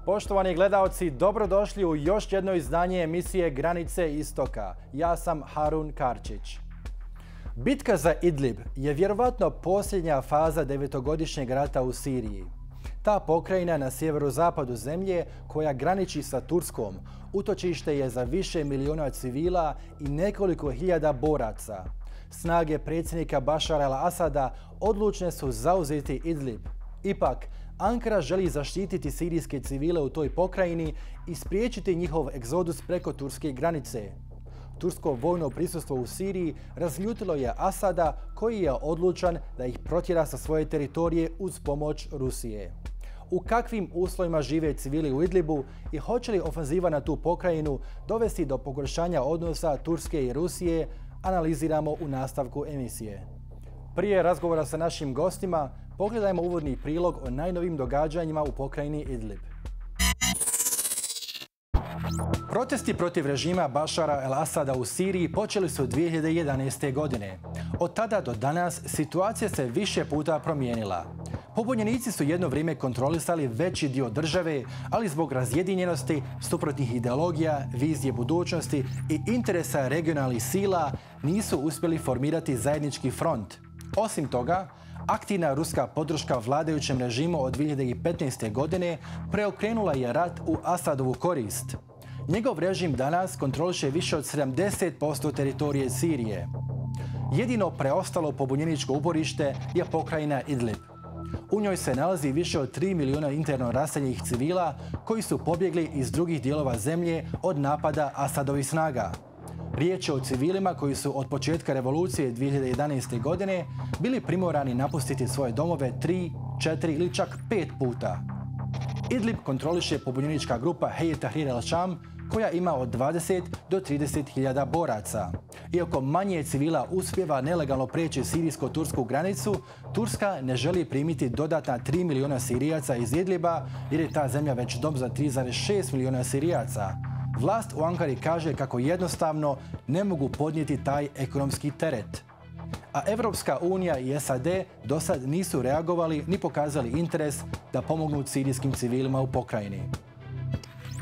Poštovani gledalci, dobrodošli u još jedno izdanje emisije Granice Istoka. Ja sam Harun Karčić. Bitka za Idlib je vjerovatno posljednja faza devetogodišnjeg rata u Siriji. Ta pokrajina na sjeverozapadu zemlje, koja graniči sa Turskom, utočište je za više miliona civila i nekoliko hiljada boraca. Snage predsjednika Bašara al-Assada odlučne su zauzeti Idlib. Ipak, Ankara želi zaštititi sirijske civile u toj pokrajini i spriječiti njihov egzodus preko turske granice. Tursko vojno prisustvo u Siriji razljutilo je Asada, koji je odlučan da ih protjera sa svoje teritorije uz pomoć Rusije. U kakvim uslovima žive civili u Idlibu i hoće li ofenziva na tu pokrajinu dovesti do pogoršanja odnosa Turske i Rusije, analiziramo u nastavku emisije. Prije razgovora sa našim gostima, pogledajmo uvodni prilog o najnovijim događanjima u pokrajini Idlib. Protesti protiv režima Bašara al-Assada u Siriji počeli su 2011. godine. Od tada do danas situacija se više puta promijenila. Pobunjenici su jedno vrijeme kontrolisali veći dio države, ali zbog razjedinjenosti, suprotnih ideologija, vizije budućnosti i interesa regionalnih sila nisu uspjeli formirati zajednički front. Osim toga, aktivna ruska podrška vladajućem režimu od 2015. godine preokrenula je rat u Asadovu korist. Njegov režim danas kontroliše više od 70% teritorije Sirije. Jedino preostalo pobunjeničko uporište je pokrajina Idlib. U njoj se nalazi više od 3 milijuna interno raseljenih civila koji su pobjegli iz drugih dijelova zemlje od napada Asadovih snaga. Riječ je o civilima koji su od početka revolucije 2011. godine bili primorani napustiti svoje domove 3, 4 ili čak 5 puta. Idlib kontroliše pobunjenička grupa Hayat Tahrir al-Sham, koja ima od 20 do 30 hiljada boraca. Iako manje civila uspjeva nelegalno preći sirijsko-tursku granicu, Turska ne želi primiti dodatna 3 milijuna Sirijaca iz Idliba, jer je ta zemlja već dom za 3,6 milijuna Sirijaca. Vlast u Ankari kaže kako jednostavno ne mogu podnijeti taj ekonomski teret. A Evropska unija i SAD do sad nisu reagovali ni pokazali interes da pomognu sirijskim civilima u pokrajini.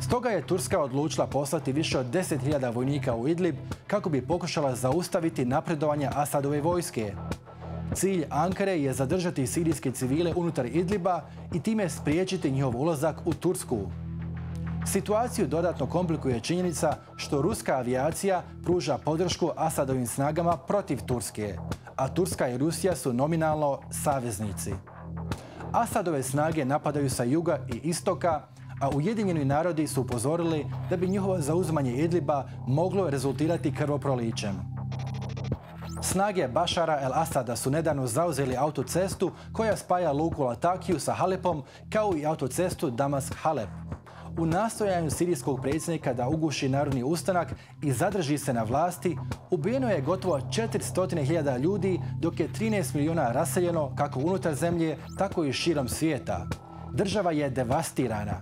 Stoga je Turska odlučila poslati više od 10.000 vojnika u Idlib kako bi pokušala zaustaviti napredovanje Asadove vojske. Cilj Ankare je zadržati sirijske civile unutar Idliba i time spriječiti njihov ulazak u Tursku. Situaciju dodatno komplikuje činjenica što ruska avijacija pruža podršku Asadovim snagama protiv Turske, a Turska i Rusija su nominalno saveznici. Asadove snage napadaju sa juga i istoka, a Ujedinjeni narodi su upozorili da bi njihovo zauzimanje Idliba moglo rezultirati krvoprolićem. Snage Bašara al-Assada su nedavno zauzeli autocestu koja spaja luku Latakiju sa Halepom, kao i autocestu Damask-Halep. U nastojanju sirijskog predsjednika da uguši narodni ustanak i zadrži se na vlasti, ubijeno je gotovo 400.000 ljudi, dok je 13 milijuna raseljeno kako unutar zemlje, tako i širom svijeta. Država je devastirana.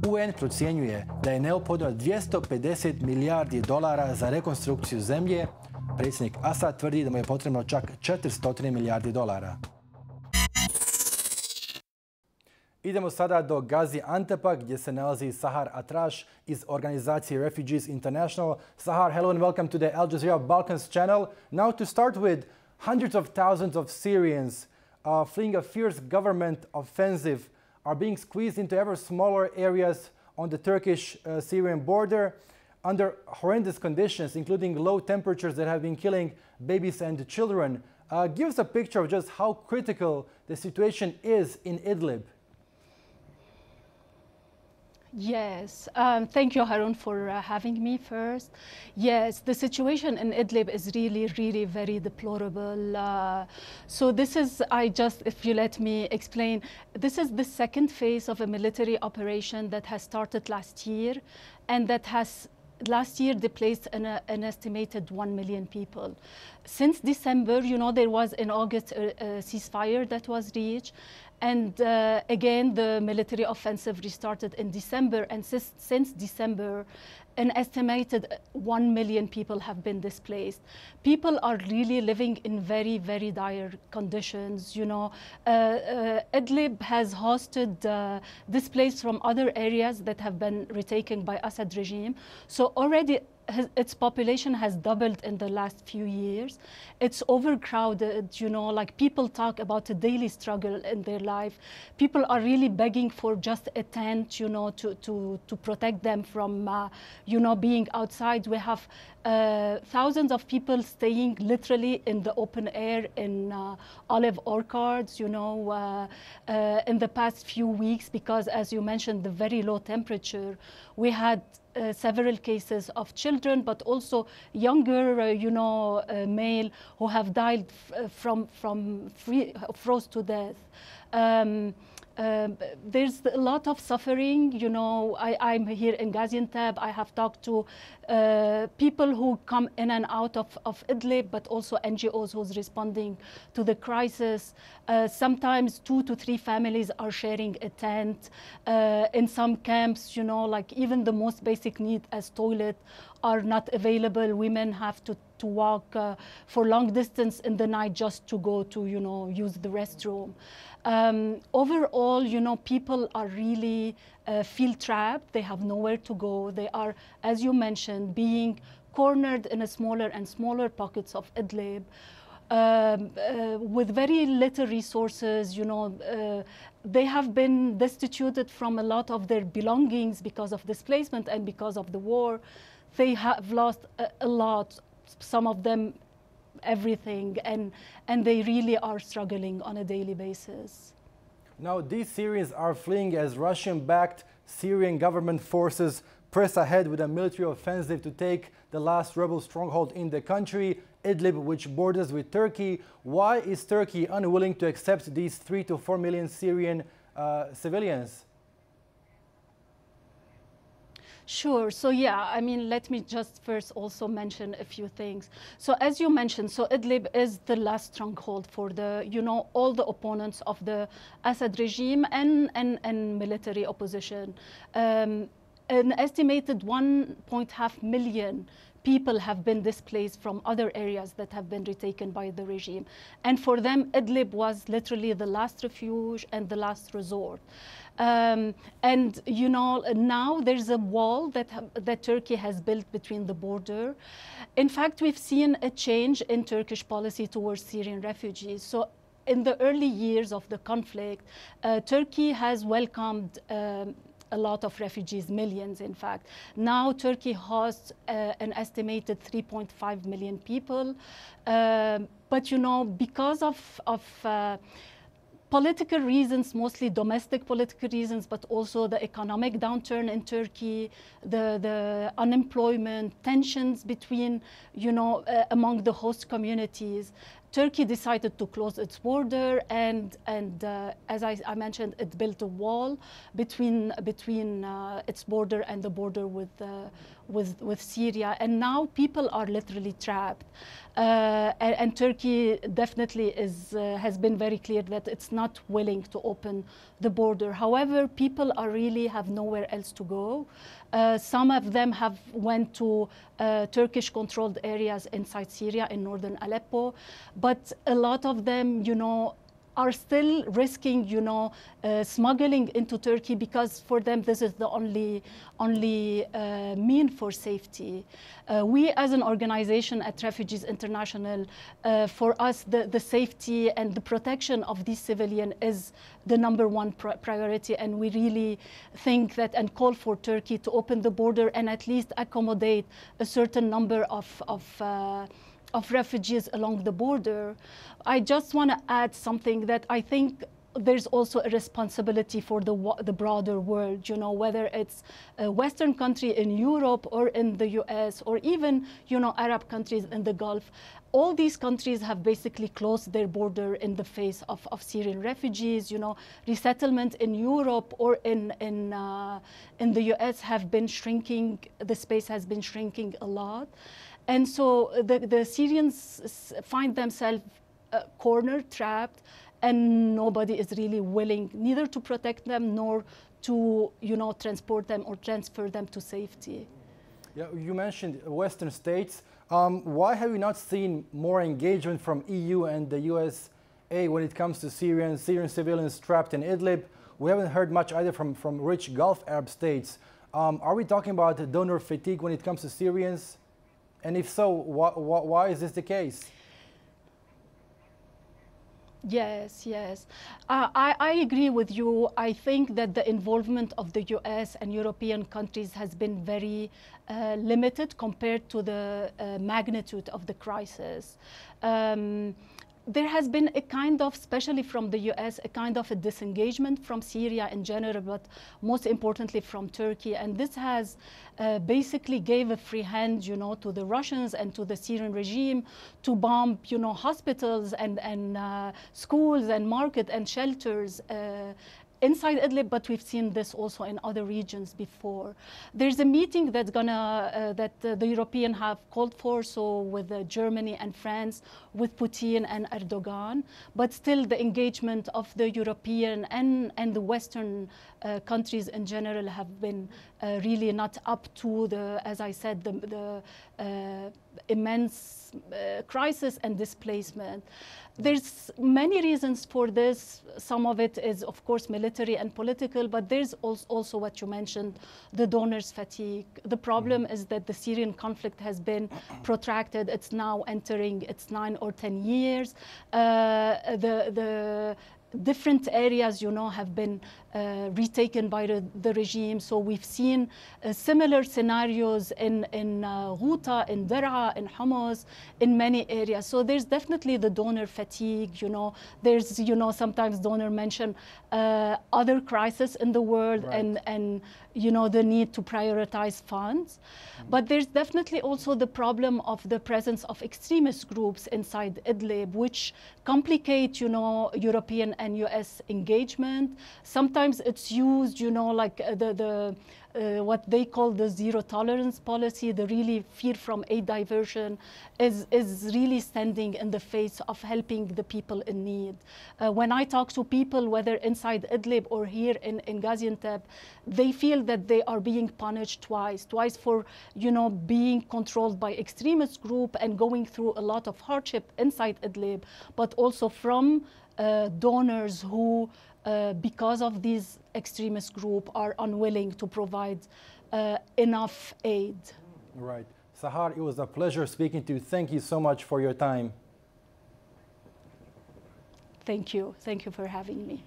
UN procjenjuje da je neophodno 250 milijardi dolara za rekonstrukciju zemlje. Predsjednik Assad tvrdi da mu je potrebno čak 400 milijardi dolara. Idemo sada do Gaziantepa, gdje se nalazi Sahar Atraš iz organizacije Refugees International. Sahar, hello and welcome to the Al Jazeera Balkans channel. Now to start with, hundreds of thousands of Syrians fleeing a fierce government offensive are being squeezed into ever smaller areas on the Turkish-Syrian border under horrendous conditions, including low temperatures that have been killing babies and children. Give us a picture of just how critical the situation is in Idlib. Yes, thank you, Harun, for having me first. Yes, the situation in Idlib is really very deplorable. So this is, if you let me explain, this is the second phase of a military operation that has started last year, and that has last year displaced an estimated 1 million people. Since December, you know, there was in August a ceasefire that was reached, And again, the military offensive restarted in December, and since December, an estimated 1 million people have been displaced. People are really living in very, very dire conditions. You know, Idlib has hosted displaced from other areas that have been retaken by Assad regime. So already its population has doubled in the last few years. It's overcrowded, you know, like people talk about a daily struggle in their life. People are really begging for just a tent, you know, to protect them from, you know, being outside. We have thousands of people staying literally in the open air in olive orchards, you know, in the past few weeks, because as you mentioned, the very low temperature, we had several cases of children, but also younger, you know, male who have died from froze to death. There's a lot of suffering, you know. I'm here in Gaziantep. I have talked to people who come in and out of Idlib, but also NGOs who's responding to the crisis. Sometimes 2 to 3 families are sharing a tent. In some camps, you know, like even the most basic need as toilet are not available. Women have to walk for long distance in the night just to go to, you know, use the restroom. Overall, you know, people are really feel trapped. They have nowhere to go. They are, as you mentioned, being cornered in a smaller and smaller pockets of Idlib with very little resources. You know, they have been destituted from a lot of their belongings because of displacement and because of the war. They have lost a lot, some of them everything, and they really are struggling on a daily basis. Now, these Syrians are fleeing as Russian-backed Syrian government forces press ahead with a military offensive to take the last rebel stronghold in the country, Idlib, which borders with Turkey. Why is Turkey unwilling to accept these 3 to 4 million Syrian civilians? Sure. So yeah, I mean, let me just first also mention a few things. So as you mentioned, so Idlib is the last stronghold for the, you know, all the opponents of the Assad regime and military opposition. An estimated 1.5 million people have been displaced from other areas that have been retaken by the regime. And for them, Idlib was literally the last refuge and the last resort. And you know, now there's a wall that Turkey has built between the border. In fact, we've seen a change in Turkish policy towards Syrian refugees. So in the early years of the conflict, Turkey has welcomed a lot of refugees, millions in fact. Now Turkey hosts an estimated 3.5 million people. But you know, because of political reasons, mostly domestic political reasons, but also the economic downturn in Turkey, the unemployment, tensions between, you know, among the host communities, Turkey decided to close its border, and as I mentioned, it built a wall between its border and the border with Syria, and now people are literally trapped. And Turkey definitely has been very clear that it's not willing to open the border. However, people are really have nowhere else to go. Some of them have went to Turkish-controlled areas inside Syria, in northern Aleppo, but a lot of them, you know, are still risking, you know, smuggling into Turkey, because for them this is the only mean for safety. We as an organization at Refugees International, for us the safety and the protection of these civilians is the #1 priority, and we really think that and call for Turkey to open the border and at least accommodate a certain number of refugees along the border. I just want to add something that I think there's also a responsibility for the broader world, you know, whether it's a Western country in Europe or in the US or even, you know, Arab countries in the Gulf. All these countries have basically closed their border in the face of Syrian refugees. You know, resettlement in Europe or in the US have been shrinking. The space has been shrinking a lot. And so the Syrians find themselves cornered, trapped, and nobody is really willing neither to protect them nor to, transport them or transfer them to safety. Yeah, you mentioned Western states. Why have we not seen more engagement from EU and the USA when it comes to Syrian civilians trapped in Idlib? We haven't heard much either from rich Gulf Arab states. Are we talking about donor fatigue when it comes to Syrians? And if so, why is this the case? Yes, yes. I agree with you. I think that the involvement of the US and European countries has been very limited compared to the magnitude of the crisis. There has been a kind of, especially from the US, a kind of a disengagement from Syria in general, but most importantly from Turkey. And this has basically gave a free hand, to the Russians and to the Syrian regime to bomb, hospitals and schools and market and shelters inside Idlib, but we've seen this also in other regions before. There's a meeting that's that the European have called for, so with Germany and France, with Putin and Erdogan, but still the engagement of the European and the Western countries in general have been really not up to the, as I said, the immense crisis and displacement. There's many reasons for this. Some of it is, of course, military and political, but there's also what you mentioned, the donors' fatigue. The problem is that the Syrian conflict has been protracted. It's now entering its 9 or 10 years. The different areas, have been retaken by the regime. So we've seen similar scenarios in Ghouta, in Daraa, in Homs, in many areas. So there's definitely the donor fatigue, There's, sometimes donors mention other crises in the world, right. and the need to prioritize funds. But there's definitely also the problem of the presence of extremist groups inside Idlib, which complicate, European and US engagement. Sometimes it's used, like what they call the zero tolerance policy, the really fear from aid diversion is really standing in the face of helping the people in need. When I talk to people, whether inside Idlib or here in Gaziantep, they feel that they are being punished twice for, being controlled by extremist group and going through a lot of hardship inside Idlib, but also from donors who, because of these extremist group, are unwilling to provide enough aid. Right. Sahar, it was a pleasure speaking to you. Thank you so much for your time. Thank you. Thank you for having me.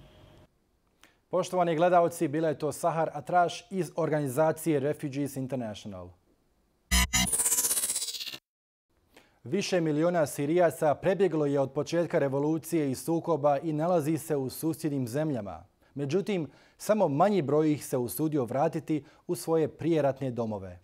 Poštovani gledalci, bila je to Sahar Atraš iz organizacije Refugees International. Više miliona Sirijaca prebjeglo je od početka revolucije i sukoba i nalazi se u susjednim zemljama. Međutim, samo manji broj ih se usudio vratiti u svoje prijeratne domove.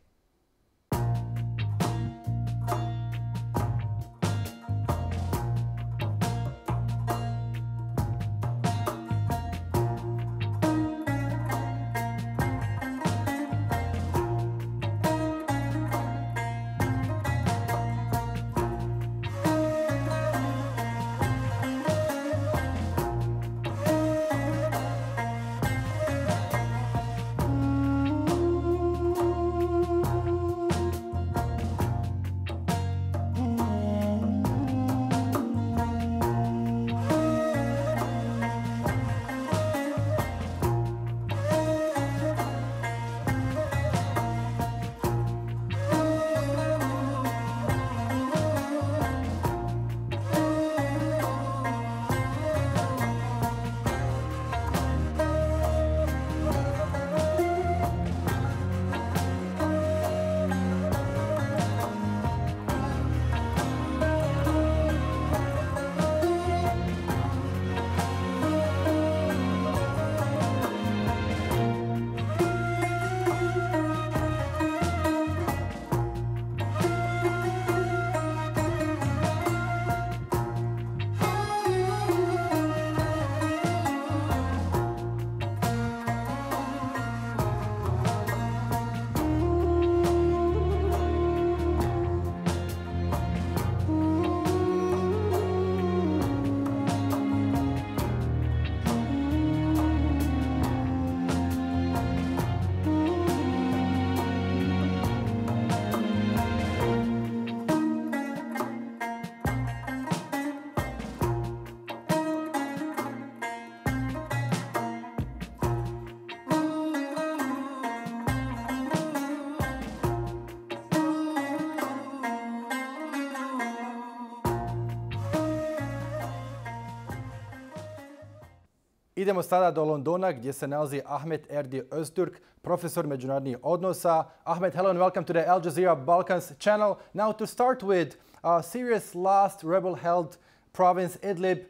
Idemo sada do Londona gdje se nalazi Ahmet Erdi Öztürk, profesor međunarodnih odnosa. Ahmet, hello and welcome to the Al Jazeera Balkans channel. Now to start with, Syria's last rebel-held province, Idlib,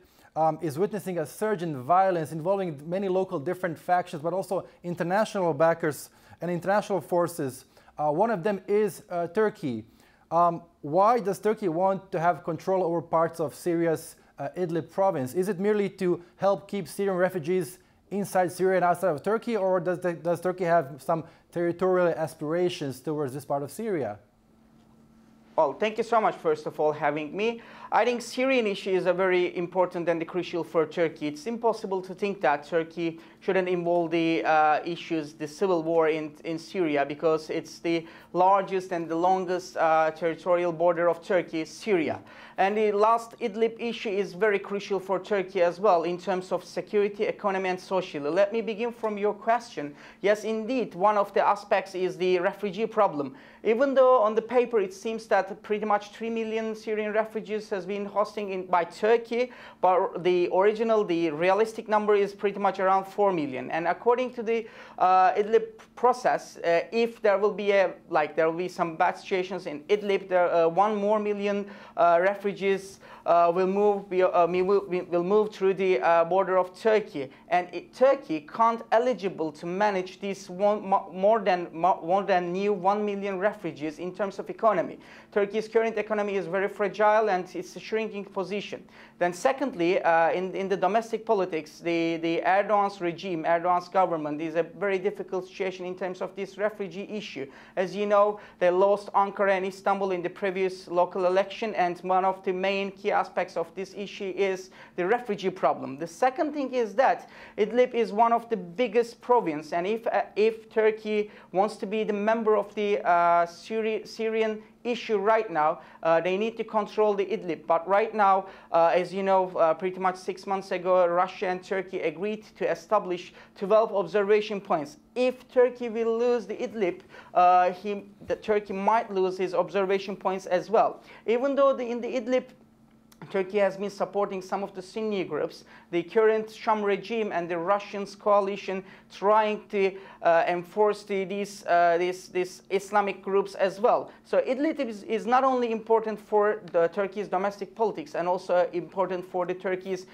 is witnessing a surge in violence involving many local different factions, but also international backers and international forces. One of them is Turkey. Why does Turkey want to have control over parts of Syria's Idlib province? Is it merely to help keep Syrian refugees inside Syria and outside of Turkey, or does Turkey have some territorial aspirations towards this part of Syria? Well, thank you so much, first of all, having me. I think Syrian issue is a very important and crucial for Turkey. It's impossible to think that Turkey shouldn't involve the issues, the civil war in Syria, because it's the largest and the longest territorial border of Turkey, Syria. And the last Idlib issue is very crucial for Turkey as well in terms of security, economy, and socially. Let me begin from your question. Yes, indeed, one of the aspects is the refugee problem. Even though on the paper it seems that pretty much 3 million Syrian refugees has been hosting by Turkey, but the realistic number is pretty much around 4 million. And according to the Idlib process, if there will be some bad situations in Idlib, 1 more million refugees will move through the border of Turkey, and Turkey can't eligible to manage these more than new 1 million refugees in terms of economy. Turkey's current economy is very fragile and it's a shrinking position. Then secondly, in the domestic politics, the Erdogan's regime, Erdogan's government is a very difficult situation in terms of this refugee issue. As you know, they lost Ankara and Istanbul in the previous local election, and one of the main key aspects of this issue is the refugee problem. The second thing is that Idlib is one of the biggest provinces, and if Turkey wants to be the member of the Syrian issue right now, they need to control the Idlib. But right now, as you know, pretty much 6 months ago, Russia and Turkey agreed to establish 12 observation points. If Turkey will lose the Idlib, Turkey might lose his observation points as well. Even though in the Idlib, Turkey has been supporting some of the Sunni groups, the current Sham regime and the Russians coalition trying to enforce these Islamic groups as well. So Idlib is not only important for Turkey's domestic politics and also important for the Turkey's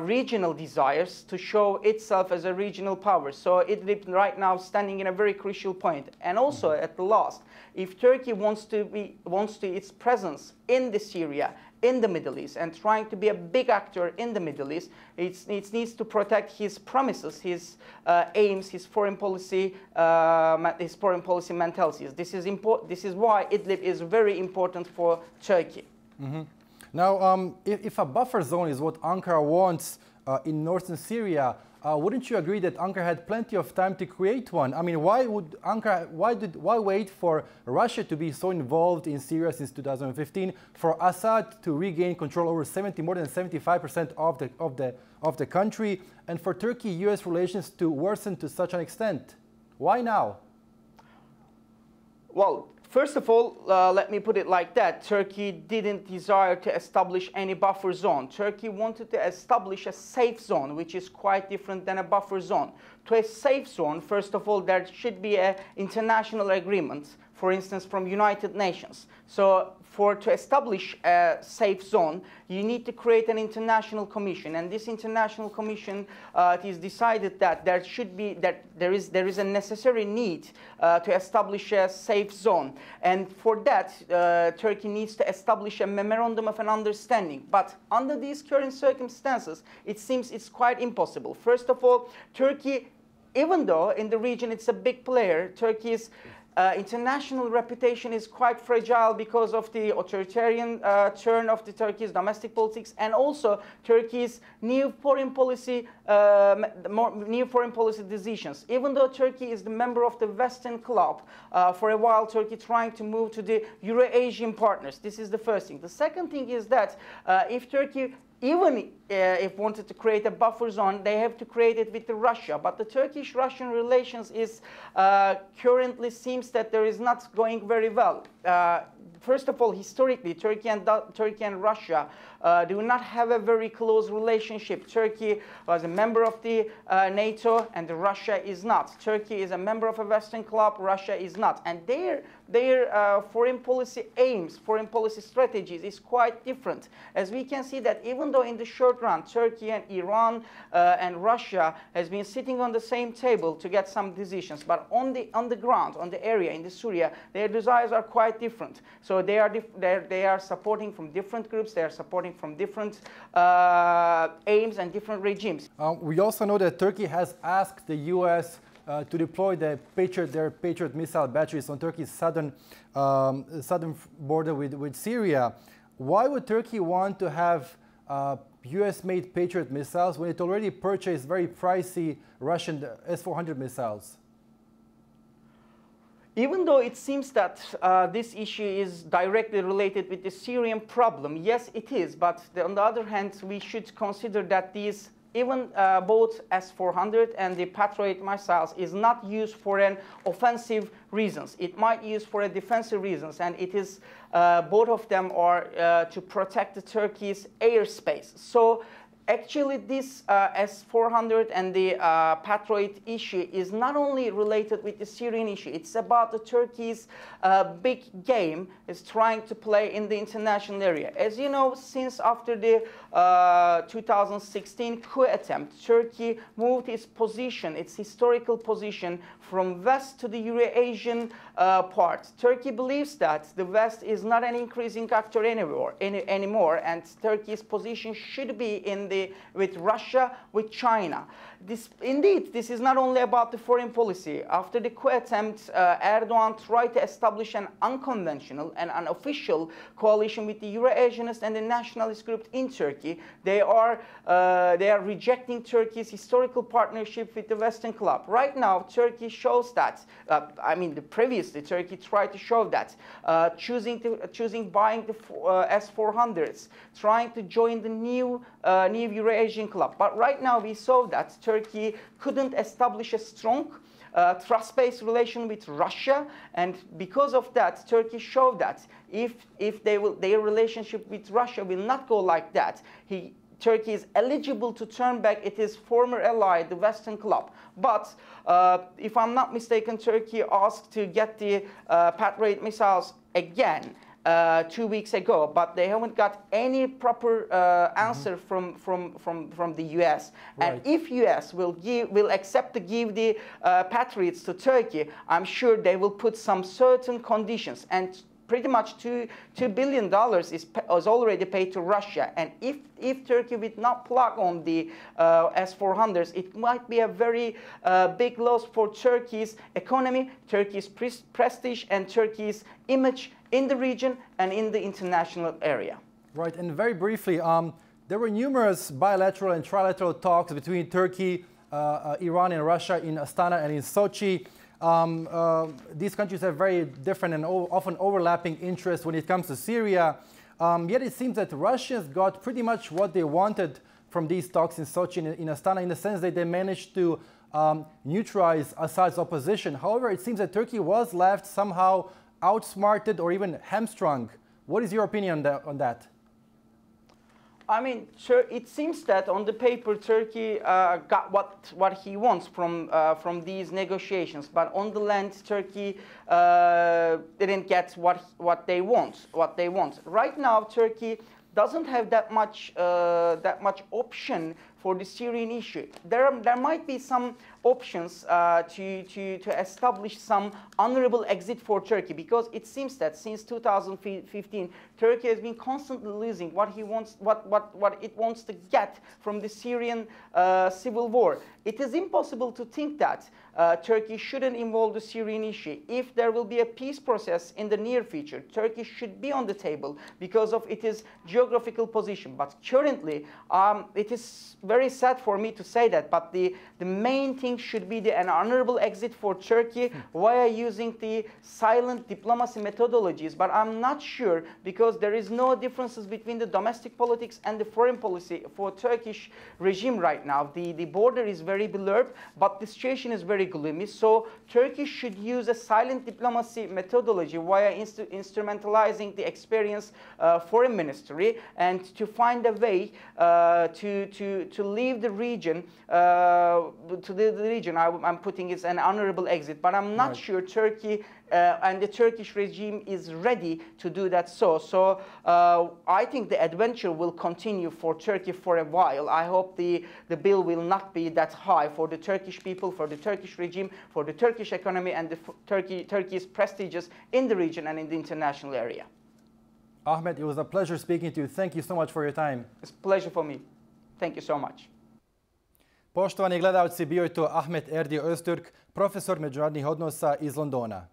regional desires to show itself as a regional power. So Idlib right now standing in a very crucial point. And also at the last, if Turkey wants its presence in the Syria, in the Middle East, and trying to be a big actor in the Middle East, it needs to protect his promises, his aims, his foreign policy mentalities. This is why Idlib is very important for Turkey. Mm-hmm. Now, if a buffer zone is what Ankara wants in northern Syria, wouldn't you agree that Ankara had plenty of time to create one? I mean, why wait for Russia to be so involved in Syria since 2015, for Assad to regain control over more than 75% of the country, and for Turkey-US relations to worsen to such an extent? Why now? Well, first of all, let me put it like that. Turkey didn't desire to establish any buffer zone. Turkey wanted to establish a safe zone, which is quite different than a buffer zone. To a safe zone, first of all, there should be an international agreement, for instance, from United Nations. So to establish a safe zone, you need to create an international commission, and this international commission it is decided that there is a necessary need to establish a safe zone, and for that Turkey needs to establish a memorandum of an understanding. But under these current circumstances, it seems it's quite impossible. First of all, Turkey, even though in the region it's a big player, Turkey's international reputation is quite fragile because of the authoritarian turn of the Turkey's domestic politics, and also Turkey's new foreign policy decisions. Even though Turkey is the member of the Western Club, for a while Turkey trying to move to the Euro-Asian partners. This is the first thing. The second thing is that if Turkey even if wanted to create a buffer zone, they have to create it with Russia. But the Turkish-Russian relations is currently seems that there is not going very well. first of all, historically, Turkey and Russia do not have a very close relationship. Turkey was a member of the NATO, and Russia is not. Turkey is a member of a Western club, Russia is not. And their foreign policy aims, foreign policy strategies is quite different. As we can see that even though in the short run, Turkey and Iran and Russia has been sitting on the same table to get some decisions, but on the ground, on the area, in the Syria, their desires are quite different. So they are supporting from different groups, they are supporting from different aims and different regimes. We also know that Turkey has asked the US to deploy their Patriot missile batteries on Turkey's southern border with Syria. Why would Turkey want to have US-made Patriot missiles when it already purchased very pricey Russian S-400 missiles? Even though it seems that this issue is directly related with the Syrian problem, yes, it is. But on the other hand, we should consider that these, even both S-400 and the Patriot missiles, is not used for an offensive reasons. It might use for a defensive reasons, and it is both of them are to protect the Turkey's airspace. So actually, this S-400 and the Patriot issue is not only related with the Syrian issue. It's about the Turkey's big game is trying to play in the international area. As you know, since after the 2016 coup attempt, Turkey moved its position, its historical position, from west to the Eurasian part. Turkey believes that the West is not an increasing actor anymore, and Turkey's position should be with Russia, with China. Indeed, this is not only about the foreign policy. After the coup attempt, Erdogan tried to establish an unconventional and unofficial coalition with the Eurasianist and the nationalist group in Turkey. They are rejecting Turkey's historical partnership with the Western club. Right now, Turkey shows that. Previously, Turkey tried to show that, choosing buying the S-400s, trying to join the new Eurasian club. But right now, we saw that Turkey couldn't establish a strong trust-based relation with Russia, and because of that, Turkey showed that if their relationship with Russia will not go like that, Turkey is eligible to turn back its former ally, the Western club. But if I'm not mistaken, Turkey asked to get the Patriot missiles again 2 weeks ago, but they haven't got any proper answer from the US. Right. And if US will accept to give the Patriots to Turkey, I'm sure they will put some certain conditions, and pretty much $2 billion is already paid to Russia. And if Turkey would not plug on the S-400s, it might be a very big loss for Turkey's economy, Turkey's prestige, and Turkey's image in the region and in the international area. Right, and very briefly, there were numerous bilateral and trilateral talks between Turkey, Iran and Russia in Astana and in Sochi. These countries have very different and often overlapping interests when it comes to Syria. Yet it seems that Russians got pretty much what they wanted from these talks in Sochi and in Astana, in the sense that they managed to neutralize Assad's opposition. However, it seems that Turkey was left somehow outsmarted or even hamstrung. What is your opinion on that? I mean, sure, it seems that on the paper, Turkey got what he wants from these negotiations, but on the land, Turkey didn't get what they want. Right now, Turkey doesn't have that much option for the Syrian issue. There might be some options to establish some honorable exit for Turkey, because it seems that since 2015, Turkey has been constantly losing what it wants to get from the Syrian civil war. It is impossible to think that Turkey shouldn't involve the Syrian issue. If there will be a peace process in the near future, Turkey should be on the table because of its geographical position. But currently, it is very sad for me to say that, but the main thing think should be an honorable exit for Turkey via using the silent diplomacy methodologies. But I'm not sure, because there is no differences between the domestic politics and the foreign policy for Turkish regime right now. The border is very blurred, but the situation is very gloomy. So Turkey should use a silent diplomacy methodology via instrumentalizing the experienced foreign ministry and to find a way to leave the region. I'm putting it an honorable exit, but I'm not sure Turkey and the Turkish regime is ready to do that. So I think the adventure will continue for Turkey for a while. I hope the bill will not be that high for the Turkish people, for the Turkish regime, for the Turkish economy, and Turkey's prestigious in the region and in the international area. Ahmet, it was a pleasure speaking to you. Thank you so much for your time. It's a pleasure for me. Thank you so much. Poštovani gledalci, bio je to Ahmet Erdi Öztürk, profesor međunarodnih odnosa iz Londona.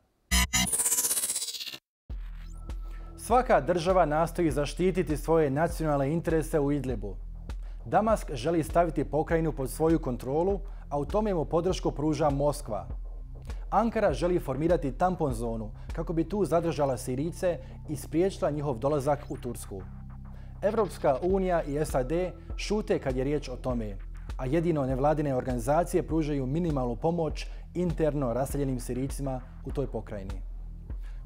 Svaka država nastoji zaštititi svoje nacionalne interese u Idlibu. Damask želi staviti pokrajinu pod svoju kontrolu, a u tome mu podršku pruža Moskva. Ankara želi formirati tampon zonu kako bi tu zadržala Sirijce i spriječila njihov dolazak u Tursku. Evropska unija i SAD šute kad je riječ o tome, a jedino nevladine organizacije pružaju minimalnu pomoć interno raseljenim Sirijcima u toj pokrajini.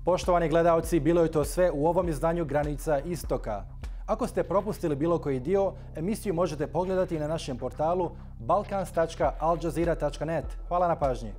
Poštovani gledalci, bilo je to sve u ovom izdanju Granica Istoka. Ako ste propustili bilo koji dio, emisiju možete pogledati na našem portalu balkans.aljazeera.net. Hvala na pažnji.